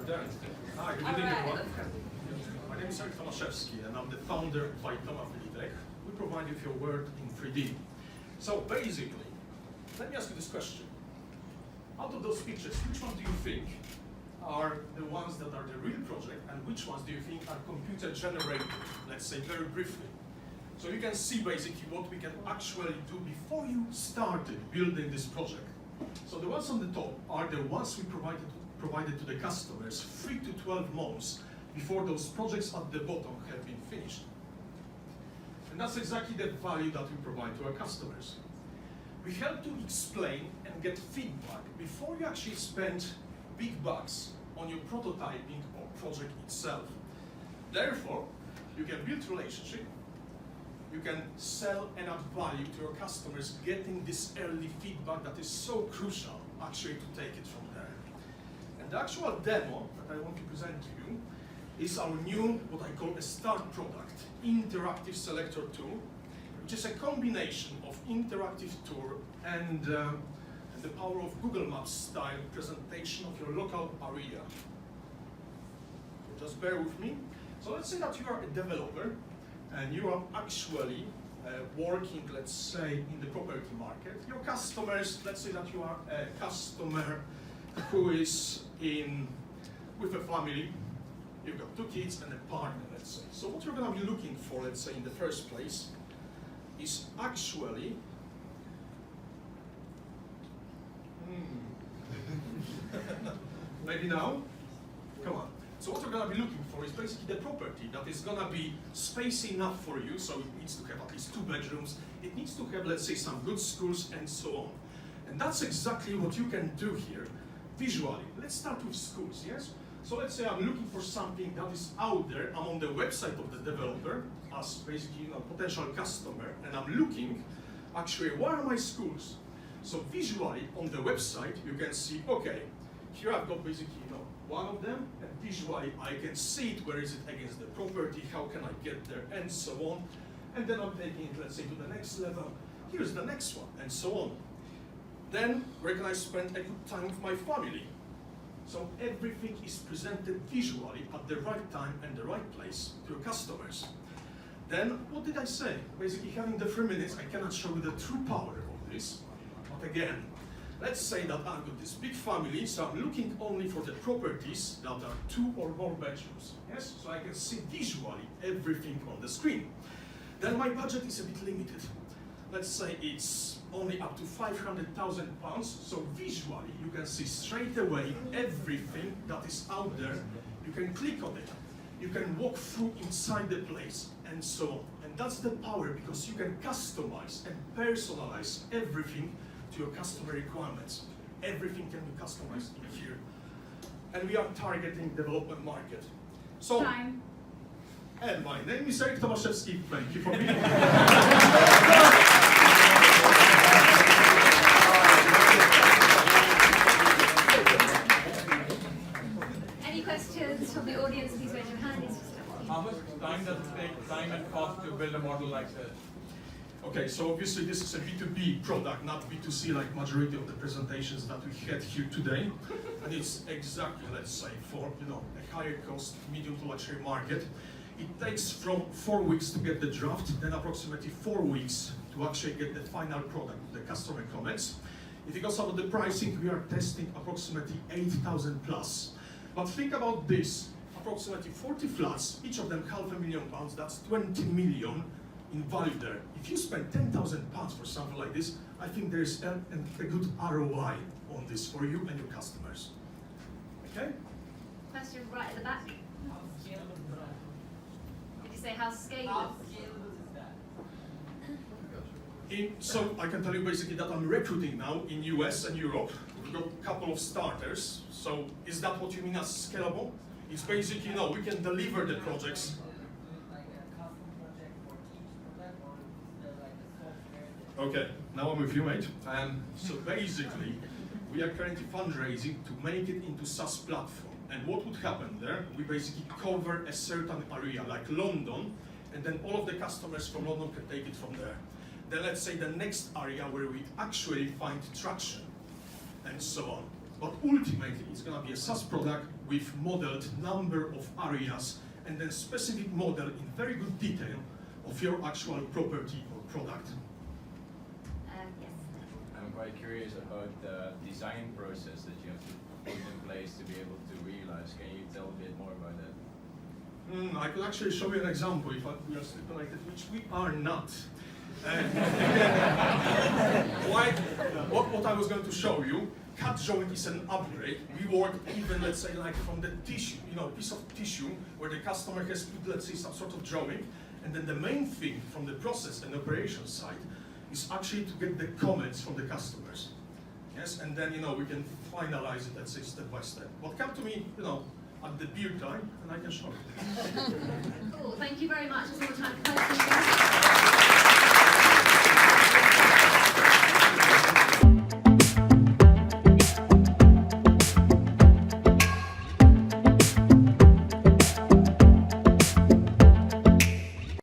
done. Hi, good evening, everyone. My name is Itoma Lux, and I'm the founder of Itoma Lux. We provide you with your work in 3D. So basically, let me ask you this question. Out of those pictures, which one do you think are the ones that are the real project, and which ones do you think are computer generated? Let's say very briefly. So you can see basically what we can actually do before you started building this project. So the ones on the top are the ones we provided to the customers 3 to 12 months before those projects at the bottom have been finished. And that's exactly the value that we provide to our customers. We help to explain and get feedback before you actually spend big bucks on your prototyping or project itself. Therefore, you can build relationship, you can sell and add value to your customers, getting this early feedback that is so crucial actually to take it from there. And the actual demo that I want to present to you is our new, what I call a start product, interactive selector tool, which is a combination of interactive tour and the power of Google Maps style presentation of your local area. So just bear with me. So let's say that you are a developer and you are actually working, let's say, in the property market. Your customers, let's say that you are a customer who is with a family. You've got 2 kids and a partner, let's say. So what you're going to be looking for, let's say, in the first place, is actually maybe now? Come on. So what you're going to be looking for is basically the property that is going to be space enough for you, so it needs to have at least 2 bedrooms, it needs to have, let's say, some good schools and so on. And that's exactly what you can do here visually. Let's start with schools, yes? So let's say I'm looking for something that is out there, I'm on the website of the developer as basically potential customer, and I'm looking, actually, where are my schools? So visually on the website, you can see, okay, here I've got basically one of them, and visually I can see it, where is it against the property, how can I get there, and so on. And then I'm taking it, let's say, to the next level, here's the next one, and so on. Then, where can I spend a good time with my family? So everything is presented visually at the right time and the right place to your customers. Then, what did I say? Basically, having the 3 minutes, I cannot show you the true power of this. But again, let's say that I've got this big family, so I'm looking only for the properties that are 2 or more bedrooms. Yes, so I can see visually everything on the screen. Then my budget is a bit limited. Let's say it's only up to £500,000, so visually you can see straight away everything that is out there. You can click on it, you can walk through inside the place, and so on. And that's the power, because you can customize and personalize everything to your customer requirements. Everything can be customized in here. And we are targeting development market. So, Time. And my name is Itoma Lux. Thank you for being here. Any questions from the audience? Please raise your hand. How much time does it take, time and cost to build a model like this? Okay, so obviously this is a B2B product, not B2C like majority of the presentations that we had here today. And it's exactly, let's say, for a higher cost, medium to luxury market. It takes from 4 weeks to get the draft, then approximately 4 weeks to actually get the final product, the customer comments. If you go about the pricing, we are testing approximately 8,000 plus. But think about this, approximately 40 flats, each of them £500,000, that's 20 million in value there. If you spend £10,000 for something like this, I think there is a good ROI on this for you and your customers. Okay? Question right at the back. Did you say how scalable? So I can tell you basically that I'm recruiting now in US and Europe. We've got a couple of starters. So is that what you mean as scalable? It's basically, we can deliver the projects. Okay, now I'm with you, mate. So basically, we are currently fundraising to make it into SaaS platform. And what would happen there? We basically cover a certain area, like London, and then all of the customers from London can take it from there. Then let's say the next area where we actually find traction, and so on. but ultimately it's going to be a SaaS product with modeled number of areas and then specific model in very good detail of your actual property or product. Yes. I'm quite curious about the design process that you have to put in place to be able to realize. Can you tell a bit more about that? I could actually show you an example if we are still connected, which we are not. What I was going to show you, cut joint is an upgrade. We work even, let's say, like from the tissue, piece of tissue where the customer has put, let's say, some sort of drawing. And then the main thing from the process and operation side is actually to get the comments from the customers. Yes, and then, we can finalize it, let's say, step by step. But come to me, at the beer time, and I can show you. Cool, thank you very much. There's more time for questions.